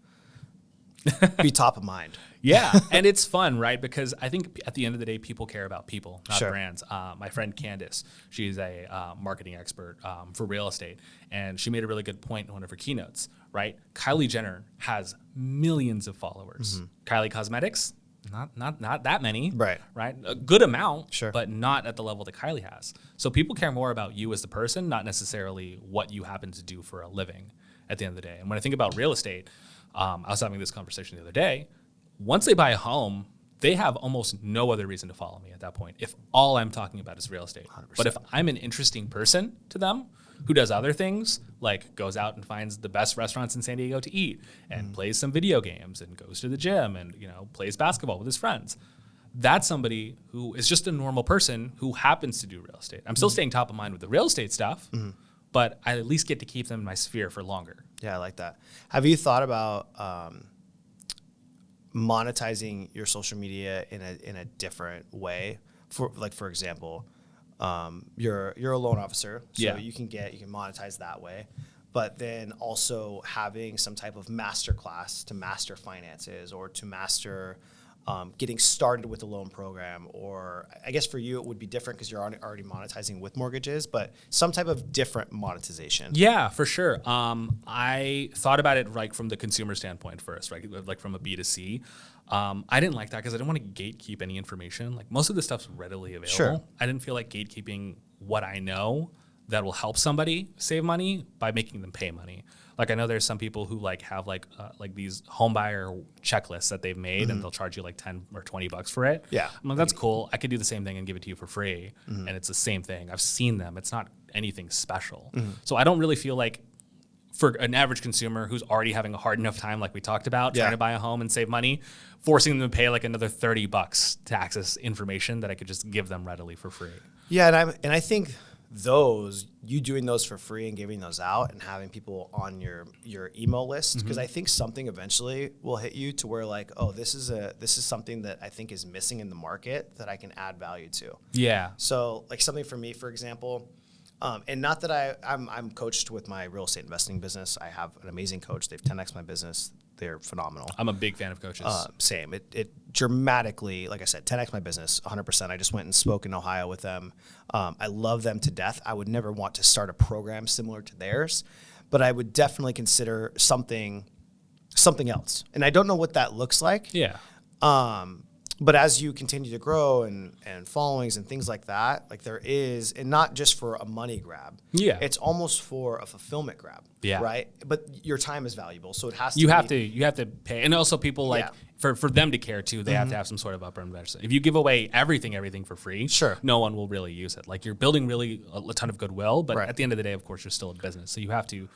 Speaker 1: be top of mind.
Speaker 2: Yeah, and it's fun, right? Because I think at the end of the day, people care about people, not brands. My friend Candace, she's a marketing expert for real estate, and she made a really good point in one of her keynotes, right? Kylie Jenner has millions of followers. Kylie Cosmetics, not that many,
Speaker 1: Right.
Speaker 2: Right? A good amount,
Speaker 1: Sure.
Speaker 2: but not at the level that Kylie has. So people care more about you as the person, not necessarily what you happen to do for a living at the end of the day. And when I think about real estate, I was having this conversation the other day. Once they buy a home, they have almost no other reason to follow me at that point if all I'm talking about is real estate.
Speaker 1: 100%.
Speaker 2: But if I'm an interesting person to them who does other things, like goes out and finds the best restaurants in San Diego to eat and plays some video games and goes to the gym and, you know, plays basketball with his friends, that's somebody who is just a normal person who happens to do real estate. I'm still staying top of mind with the real estate stuff, but I at least get to keep them in my sphere for longer.
Speaker 1: Yeah, I like that. Have you thought about monetizing your social media in a different way? For example, you're a loan officer, so you can monetize that way. But then also having some type of master class to master finances or to master getting started with the loan program, or I guess for you it would be different because you're already monetizing with mortgages, but some type of different monetization.
Speaker 2: Yeah, for sure. I thought about it like from the consumer standpoint first, right? Like from a B2C. I didn't like that because I didn't want to gatekeep any information. Like most of the stuff's readily available.
Speaker 1: Sure.
Speaker 2: I didn't feel like gatekeeping what I know that will help somebody save money by making them pay money. Like I know there's some people who like have like these home buyer checklists that they've made and they'll charge you like 10 or 20 bucks for it.
Speaker 1: Yeah.
Speaker 2: I'm like, that's cool. I could do the same thing and give it to you for free. And it's the same thing. I've seen them. It's not anything special. So I don't really feel like for an average consumer who's already having a hard enough time, like we talked about, trying to buy a home and save money, forcing them to pay like another 30 bucks to access information that I could just give them readily for free.
Speaker 1: Yeah, and I think you doing those for free and giving those out and having people on your email list, because I think something eventually will hit you to where like, oh, this is something that I think is missing in the market that I can add value to.
Speaker 2: Yeah.
Speaker 1: So like something for me, for example, and not that I'm coached with my real estate investing business. I have an amazing coach. They've 10x my business. They're phenomenal.
Speaker 2: I'm a big fan of coaches.
Speaker 1: Same. It dramatically, like I said, 10x my business, 100%. I just went and spoke in Ohio with them. I love them to death. I would never want to start a program similar to theirs, but I would definitely consider something else. And I don't know what that looks like.
Speaker 2: Yeah.
Speaker 1: But as you continue to grow and followings and things like that, like there is, and not just for a money grab.
Speaker 2: Yeah.
Speaker 1: It's almost for a fulfillment grab.
Speaker 2: Yeah.
Speaker 1: Right. But your time is valuable. So it has to
Speaker 2: You have to pay. And also people like
Speaker 1: Yeah.
Speaker 2: for them to care too, they have to have some sort of upper investment. If you give away everything for free,
Speaker 1: Sure.
Speaker 2: no one will really use it. Like you're building really a ton of goodwill, but
Speaker 1: Right.
Speaker 2: at the end of the day, of course, you're still a business. So you have to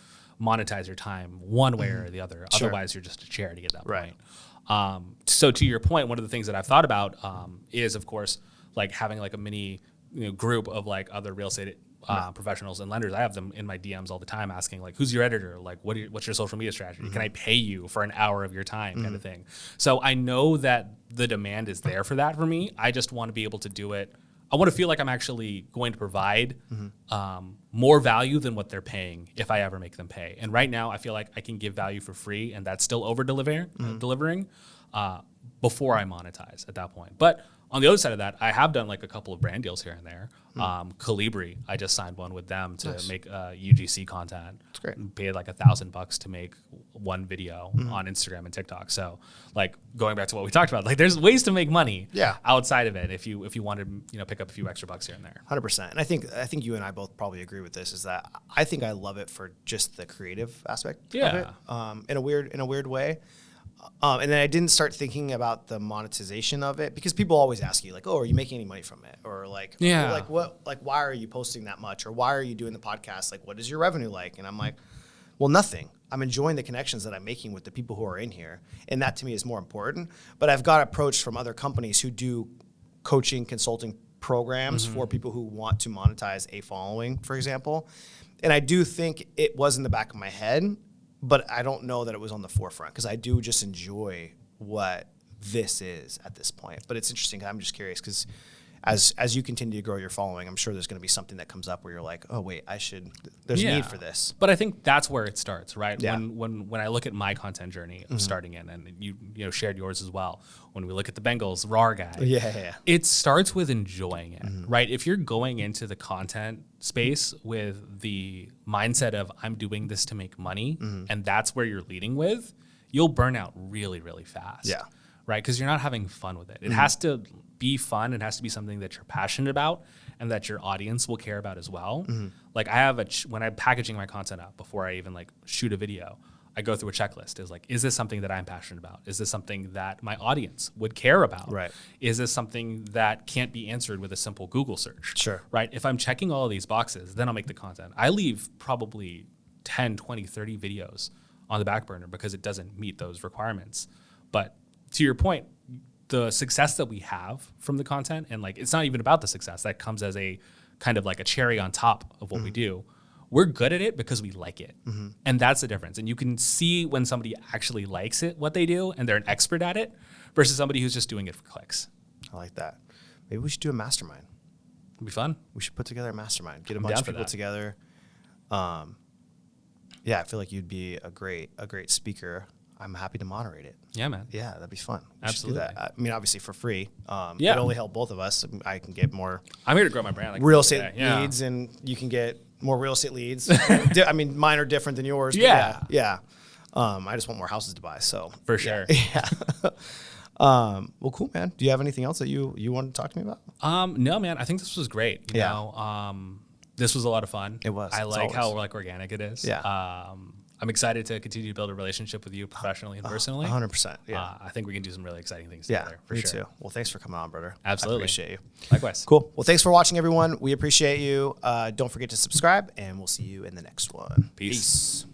Speaker 2: monetize your time one way or the other.
Speaker 1: Sure.
Speaker 2: Otherwise, you're just a charity at that
Speaker 1: Right.
Speaker 2: point. So to your point, one of the things that I've thought about is, of course, like having like a mini group of like other real estate professionals and lenders. I have them in my DMs all the time asking like, who's your editor? Like, what's your social media strategy? Can I pay you for an hour of your time kind of thing? So I know that the demand is there for that for me. I just want to be able to do it. I want to feel like I'm actually going to provide more value than what they're paying if I ever make them pay. And right now, I feel like I can give value for free, and that's still delivering before I monetize at that point. But on the other side of that, I have done like a couple of brand deals here and there. Calibri, I just signed one with them to make UGC content. That's
Speaker 1: great.
Speaker 2: Paid like $1,000 to make one video on Instagram and TikTok. So like going back to what we talked about, like there's ways to make money outside of it if you wanted pick up a few extra bucks here and there.
Speaker 1: 100%. And I think you and I both probably agree with this, is that I think I love it for just the creative aspect of it, in a weird way. And then I didn't start thinking about the monetization of it, because people always ask you like, oh, are you making any money from it? Or like, why are you posting that much? Or why are you doing the podcast? Like, what is your revenue like? And I'm like, well, nothing. I'm enjoying the connections that I'm making with the people who are in here. And that to me is more important. But I've got approached from other companies who do coaching, consulting programs for people who want to monetize a following, for example. And I do think it was in the back of my head, but I don't know that it was on the forefront, because I do just enjoy what this is at this point. But it's interesting. I'm just curious because as you continue to grow your following, I'm sure there's going to be something that comes up where you're like, oh wait, there's a need for this.
Speaker 2: But I think that's where it starts, right?
Speaker 1: Yeah.
Speaker 2: When I look at my content journey of starting in, and you know shared yours as well. When we look at the Bengals, RAR guy, it starts with enjoying it, right? If you're going into the content space with the mindset of I'm doing this to make money, and that's where you're leading with, you'll burn out really, really fast.
Speaker 1: Yeah.
Speaker 2: Right? Because you're not having fun with it. It has to be fun. It has to be something that you're passionate about and that your audience will care about as well. Like I have when I'm packaging my content up before I even like shoot a video, I go through a checklist. Is this something that I'm passionate about? Is this something that my audience would care about?
Speaker 1: Right.
Speaker 2: Is this something that can't be answered with a simple Google search?
Speaker 1: Sure.
Speaker 2: Right? If I'm checking all of these boxes, then I'll make the content. I leave probably 10, 20, 30 videos on the back burner because it doesn't meet those requirements. But to your point, the success that we have from the content, and like it's not even about the success that comes as a kind of like a cherry on top of what we do. We're good at it because we like it. And that's the difference. And you can see when somebody actually likes it, what they do, and they're an expert at it, versus somebody who's just doing it for clicks.
Speaker 1: I like that. Maybe we should do a mastermind.
Speaker 2: It'd be fun.
Speaker 1: We should put together a mastermind. Get a bunch of people together. Yeah, I feel like you'd be a great speaker. I'm happy to moderate it.
Speaker 2: Yeah, man.
Speaker 1: Yeah, that'd be fun.
Speaker 2: Absolutely.
Speaker 1: Do that. I mean, obviously for free.
Speaker 2: Yeah.
Speaker 1: It only help both of us. I can get more
Speaker 2: I'm here to grow my brand. Like
Speaker 1: real estate leads, and you can get more real estate leads. I mean, mine are different than yours. But yeah. I just want more houses to buy. So
Speaker 2: for sure.
Speaker 1: Yeah. Well, cool, man. Do you have anything else that you wanted to talk to me about?
Speaker 2: No, man. I think this was great. You know, this was a lot of fun.
Speaker 1: It was.
Speaker 2: I like how like organic it is.
Speaker 1: Yeah.
Speaker 2: I'm excited to continue to build a relationship with you professionally and personally.
Speaker 1: 100%. Yeah.
Speaker 2: I think we can do some really exciting things together. For
Speaker 1: me
Speaker 2: sure.
Speaker 1: too. Well, thanks for coming on, brother.
Speaker 2: Absolutely.
Speaker 1: I appreciate you.
Speaker 2: Likewise.
Speaker 1: Cool. Well, thanks for watching, everyone. We appreciate you. Don't forget to subscribe, and we'll see you in the next one.
Speaker 2: Peace.